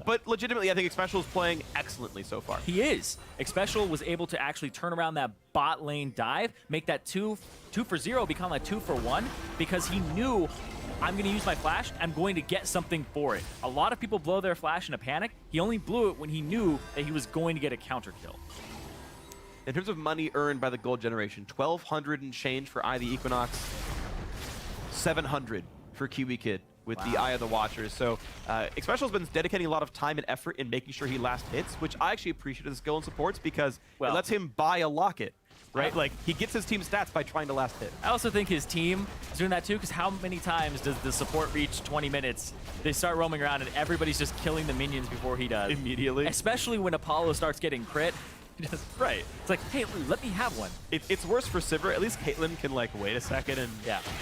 But legitimately, I think Xpecial is playing excellently so far. He is. Xpecial was able to actually turn around that bot lane dive, make that 2 for 0 become a 2 for 1, because he knew, I'm going to use my flash, I'm going to get something for it. A lot of people blow their flash in a panic. He only blew it when he knew that he was going to get a counter kill. In terms of money earned by the gold generation, 1,200 and change for Eye the Equinox, 700 for Kiwi Kid with the Eye of the Watchers. So Xpecial's been dedicating a lot of time and effort in making sure he last hits, which I actually appreciate his skill and supports because it lets him buy a locket, right? Like, he gets his team stats by trying to last hit. I also think his team is doing that too, because how many times does the support reach 20 minutes? They start roaming around and everybody's just killing the minions before he does. Immediately. Especially when Apollo starts getting crit. Just, right. It's like, hey, let me have one. It's worse for Sivir. At least Caitlyn can, like, wait a second and,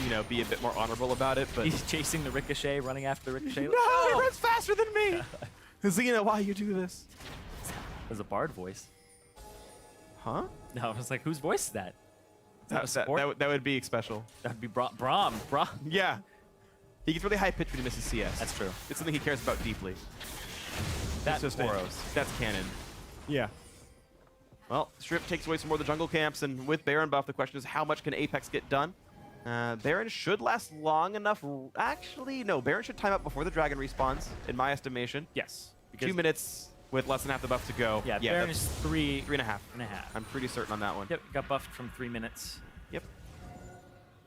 you know, be a bit more honorable about it. But he's chasing the Ricochet, running after the Ricochet. No, he runs faster than me. Zena, why you do this? There's a Bard voice. Huh? No, I was like, whose voice is that? That would be Xpecial. That would be Braum. Yeah. He gets really high pitch when he misses CS. That's true. It's something he cares about deeply. That's Boros. That's canon. Yeah. Well, Strip takes away some more of the jungle camps, and with Baron buff, the question is how much can Apex get done? Baron should last long enough. Actually, no. Baron should time up before the dragon respawns, in my estimation. Yes. 2 minutes with less than half the buff to go. Yeah, Baron is 3.5. I'm pretty certain on that one. Yep, got buffed from 3 minutes. Yep.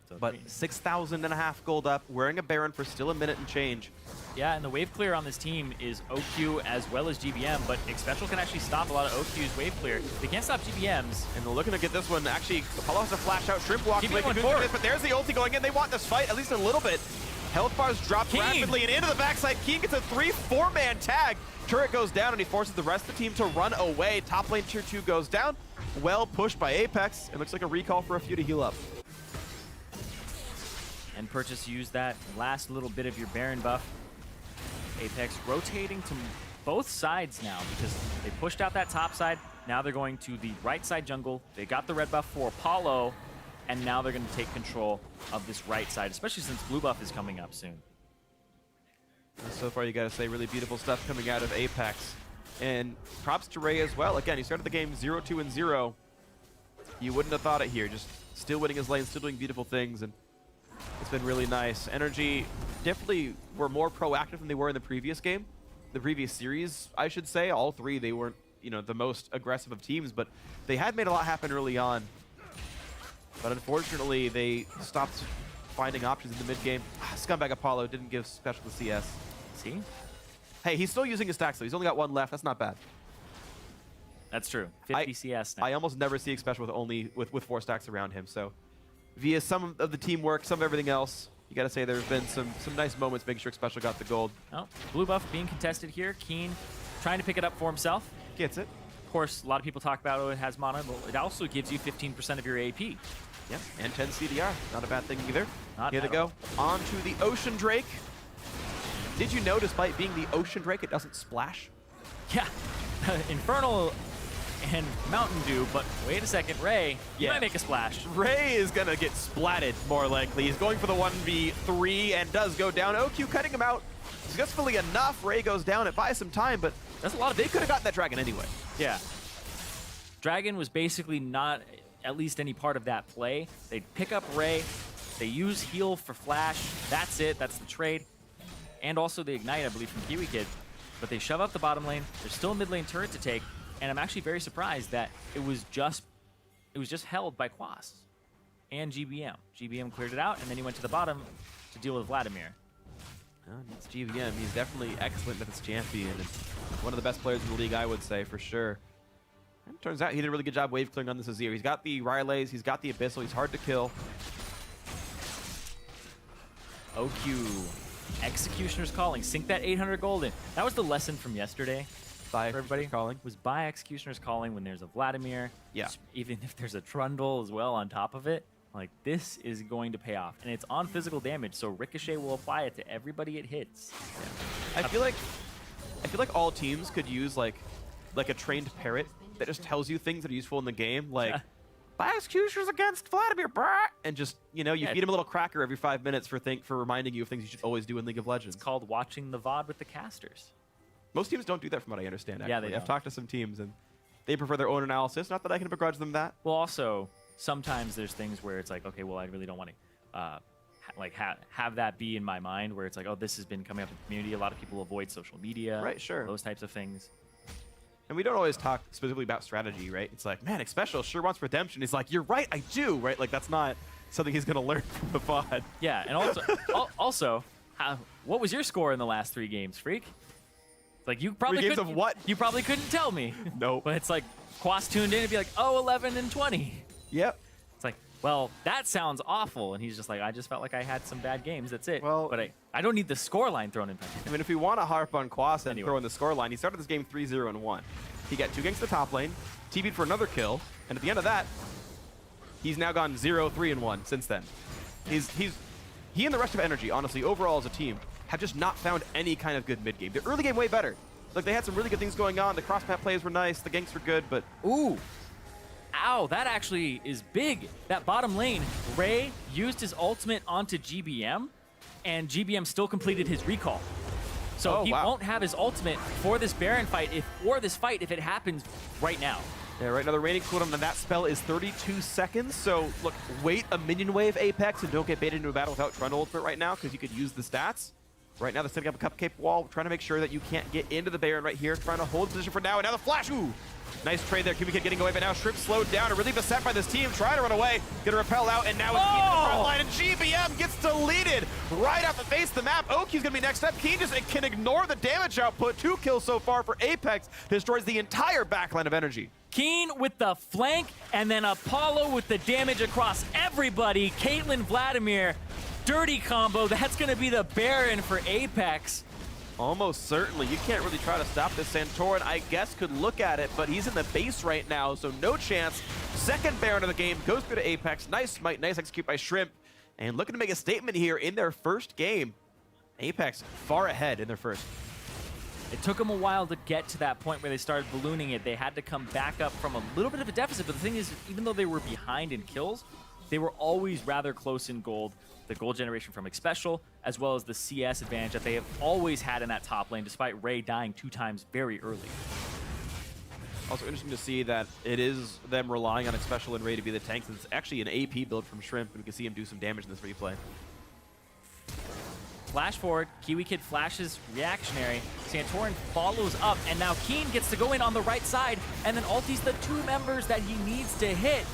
So but 6,500 gold up, wearing a Baron for still a minute and change. Yeah, and the wave clear on this team is OQ as well as GBM, but Xpecial can actually stop a lot of OQ's wave clear. They can't stop GBM's. And they're looking to get this one. Actually, Apollo has to flash out. Shrimp walks away. But there's the ulti going in. They want this fight, at least a little bit. Health bars drop rapidly, and into the backside. Keen gets a 3-4-man tag. Turret goes down, and he forces the rest of the team to run away. Top lane tier 2 goes down. Well pushed by Apex. It looks like a recall for a few to heal up. And Purchase used that last little bit of your Baron buff. Apex rotating to both sides now because they pushed out that top side. Now they're going to the right side jungle. They got the red buff for Apollo, and now they're going to take control of this right side, especially since blue buff is coming up soon. So far, you got to say, really beautiful stuff coming out of Apex. And props to Ray as well. Again, he started the game 0-2-0. You wouldn't have thought it here. Just still winning his lane, still doing beautiful things, and it's been really nice. NRG definitely were more proactive than they were in the previous game. The previous series, I should say. All three, they weren't, you know, the most aggressive of teams, but they had made a lot happen early on. But unfortunately, they stopped finding options in the mid-game. Scumbag Apollo didn't give special to CS. See? Hey, he's still using his stacks, though. He's only got one left. That's not bad. That's true. 50 CS now. I almost never see Xpecial with 4 stacks around him, so via some of the teamwork, some of everything else, you gotta say there have been some nice moments making sure Xpecial got the gold. Oh, blue buff being contested here. Keen trying to pick it up for himself. Gets it. course, a lot of people talk about, oh, it has mana, but it also gives you 15% of your AP. Yeah, and 10 CDR. Not a bad thing either. Not Here to go. On to the Ocean Drake. Did you know, despite being the Ocean Drake, it doesn't splash? Yeah, Infernal and Mountain Dew, but wait a second, Ray, you might make a splash. Ray is gonna get splatted, more likely. He's going for the 1v3 and does go down. OQ cutting him out successfully enough. Ray goes down. It buys some time, but That's a lot of. they could have gotten that dragon anyway. Yeah. Dragon was basically not at least any part of that play. They'd pick up Ray, they use heal for flash, that's it, that's the trade. And also the ignite, I believe, from Kiwi Kid. But they shove up the bottom lane, there's still a mid lane turret to take, and I'm actually very surprised that it was just held by Quas and GBM. GBM cleared it out, and then he went to the bottom to deal with Vladimir. It's GVM. He's definitely excellent at this champion. And one of the best players in the league, I would say, for sure. And turns out he did a really good job wave clearing on this Azir. He's got the Rileys, he's got the Abyssal, he's hard to kill. OQ, Executioner's Calling, sink that 800 gold in. That was the lesson from yesterday. By For everybody calling. was buy Executioner's Calling when there's a Vladimir. Yeah. Even if there's a Trundle as well on top of it. Like, this is going to pay off. And it's on physical damage, so Ricochet will apply it to everybody it hits. I feel like all teams could use like a trained parrot that just tells you things that are useful in the game, like buy executioners against Vladimir, brah! And just, you know, you feed him a little cracker every 5 minutes for reminding you of things you should always do in League of Legends. It's called watching the VOD with the casters. Most teams don't do that from what I understand, actually. Yeah, they don't. I've talked to some teams and they prefer their own analysis, not that I can begrudge them that. Well, also, sometimes there's things where it's like, okay, well, I really don't want to have that be in my mind where it's like, oh, this has been coming up in the community. A lot of people avoid social media. Right, sure. Those types of things. And we don't always talk specifically about strategy, right? It's like, man, Xpecial sure wants redemption. He's like, you're right, I do, right? Like, that's not something he's going to learn from the VOD. Yeah, and also, what was your score in the last 3 games, Freak? Like, you probably 3 games of what? You probably couldn't tell me. Nope. But it's like, Quas tuned in and be like, oh, 11 and 20. Yep. It's like, well, that sounds awful. And he's just like, I just felt like I had some bad games. That's it. Well, but I don't need the score line thrown in front of me. I mean, if we want to harp on Quas and Anyway. throw in the scoreline, he started this game 3-0-1. He got 2 ganks to the top lane, TB'd for another kill, and at the end of that, he's now gone 0-3-1 since then. He and the rest of NRG, honestly, overall as a team, have just not found any kind of good mid game. The early game way better. Like, they had some really good things going on. The cross-map plays were nice. The ganks were good, but Ooh. Ow, that actually is big. That bottom lane, Ray used his ultimate onto GBM, and GBM still completed his recall. So he won't have his ultimate for this Baron fight, if it happens right now. yeah, right now the reigning cooldown on that spell is 32 seconds. So, look, wait a minion wave Apex and don't get baited into a battle without Trundle ultimate right now because you could use the stats. Right now, they're setting up a cupcake wall, trying to make sure that you can't get into the Baron right here, trying to hold position for now, and now the flash, ooh! Nice trade there, Kiwi Kid getting away, but now Shrimp slowed down and really beset by this team, trying to run away, gonna repel out, and now it's Keen in the front line, and GBM gets deleted right off the face of the map. OQ's gonna be next up. Keen just can ignore the damage output. 2 kills so far for Apex, destroys the entire backline of Energy. Keen with the flank, and then Apollo with the damage across everybody. Caitlyn, Vladimir, dirty combo. That's gonna be the Baron for Apex. Almost certainly. You can't really try to stop this. Santorin, I guess, could look at it, but he's in the base right now, so no chance. Second Baron of the game goes through to Apex. Nice smite, nice execute by Shrimp. And looking to make a statement here in their first game. Apex far ahead in their first. It took them a while to get to that point where they started ballooning it. They had to come back up from a little bit of a deficit, but the thing is, even though they were behind in kills, they were always rather close in gold. The gold generation from Xpecial, as well as the CS advantage that they have always had in that top lane, despite Ray dying 2 times very early. Also interesting to see that it is them relying on Xpecial and Ray to be the tanks. It's actually an AP build from Shrimp, and we can see him do some damage in this replay. Flash forward, Kiwi Kid flashes reactionary, Santorin follows up, and now Keen gets to go in on the right side, and then ultis the 2 members that he needs to hit,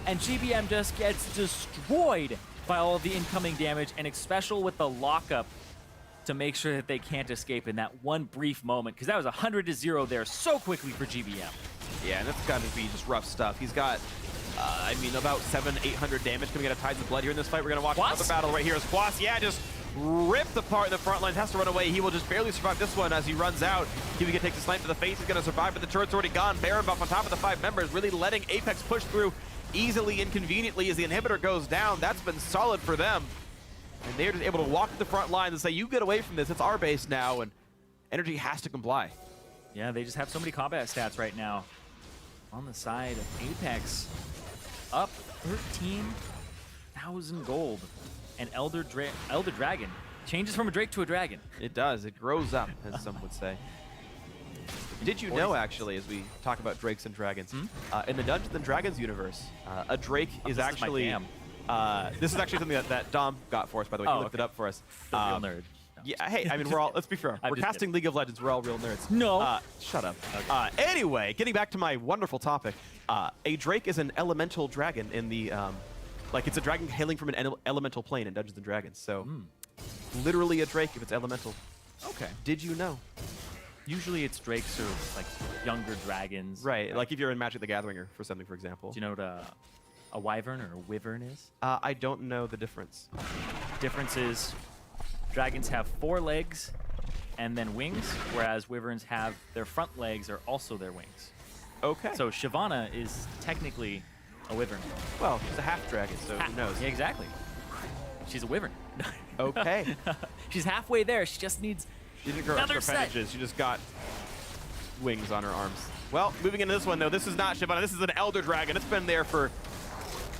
and GBM just gets destroyed by all of the incoming damage, and Xpecial with the lockup to make sure that they can't escape in that one brief moment, because that was 100-0 there so quickly for GBM. Yeah, and that's got to be just rough stuff. He's got, I mean, about 700-800 damage coming out of Tides of Blood here in this fight. We're going to watch another battle right here as Quas, yeah, just ripped apart in the front line, has to run away. He will just barely survive this one as he runs out. Kiwi takes a snipe to the face. He's going to survive, but the turret's already gone. Baron buff on top of the 5 members, really letting APX push through easily and conveniently as the inhibitor goes down. That's been solid for them. And they're just able to walk to the front line and say, you get away from this. It's our base now, and NRG has to comply. Yeah, they just have so many combat stats right now. On the side of Apex, up 13,000 gold. And Elder Dragon changes from a Drake to a dragon. It does. It grows up, as some would say. Did you know, actually, as we talk about Drakes and Dragons, in the Dungeons & Dragons universe, a Drake is actually... this is actually something that Dom got for us, by the way. He looked it up for us. The real nerd. No. Yeah, hey, I mean, we're all, let's be fair. We're casting League of Legends. We're all real nerds. No. Shut up. Okay. Anyway, getting back to my wonderful topic, a Drake is an elemental dragon in the... like, it's a dragon hailing from an elemental plane in Dungeons & Dragons. So, literally a Drake if it's elemental. Okay. Did you know? Usually it's Drakes or like younger dragons. Right, like if you're in Magic the Gathering or for something, for example. Do you know what a wyvern or a wyvern is? I don't know the difference. Difference is dragons have 4 legs and then wings, whereas wyverns have their front legs are also their wings. Okay. So Shyvana is technically a wyvern. Well, she's a half dragon, so who knows? Yeah, exactly. She's a wyvern. Okay. She's halfway there. She just needs She didn't grow extra appendages. She just got wings on her arms. Well, moving into this one, though, this is not Shyvana. This is an Elder Dragon. It's been there for,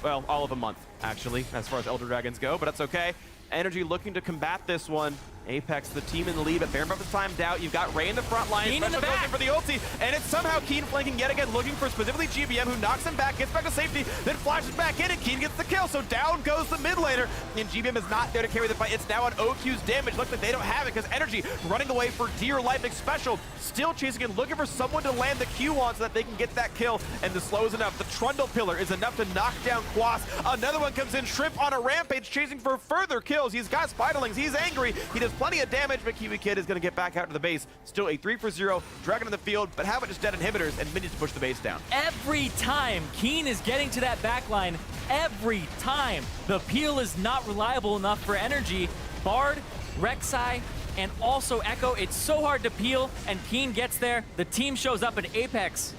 well, all of a month, actually, as far as Elder Dragons go, but that's okay. NRG looking to combat this one. Apex, the team in the lead, but Baron buff is timed out. You've got Ray in the front line. Keen in the back. For the ulti, and it's somehow Keen flanking yet again, looking for specifically GBM, who knocks him back, gets back to safety, then flashes back in, and Keen gets the kill. So down goes the mid laner, and GBM is not there to carry the fight. It's now on OQ's damage. Looks like they don't have it because NRG running away for dear life. Special still chasing and looking for someone to land the Q on so that they can get that kill, and the slow is enough. The Trundle Pillar is enough to knock down Quas. Another one comes in, Shrimp on a rampage, chasing for further kills. He's got Spiderlings. He's angry. He does plenty of damage, but Kiwi Kid is going to get back out to the base. Still a 3-for-0, Dragon in the field, but how about just dead inhibitors and minions to push the base down? Every time Keen is getting to that backline, every time the peel is not reliable enough for NRG. Bard, Rek'Sai, and also Echo. It's so hard to peel, and Keen gets there. The team shows up in Apex.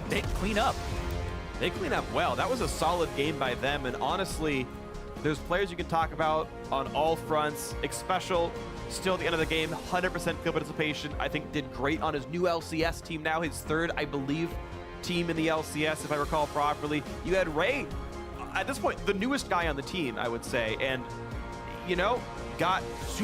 They clean up. They clean up well. That was a solid game by them, and honestly, there's players you can talk about on all fronts. Special, still at the end of the game, 100% field participation. I think did great on his new LCS team now, his 3rd, I believe, team in the LCS, if I recall properly. You had Ray, at this point, the newest guy on the team, I would say, and, you know, got super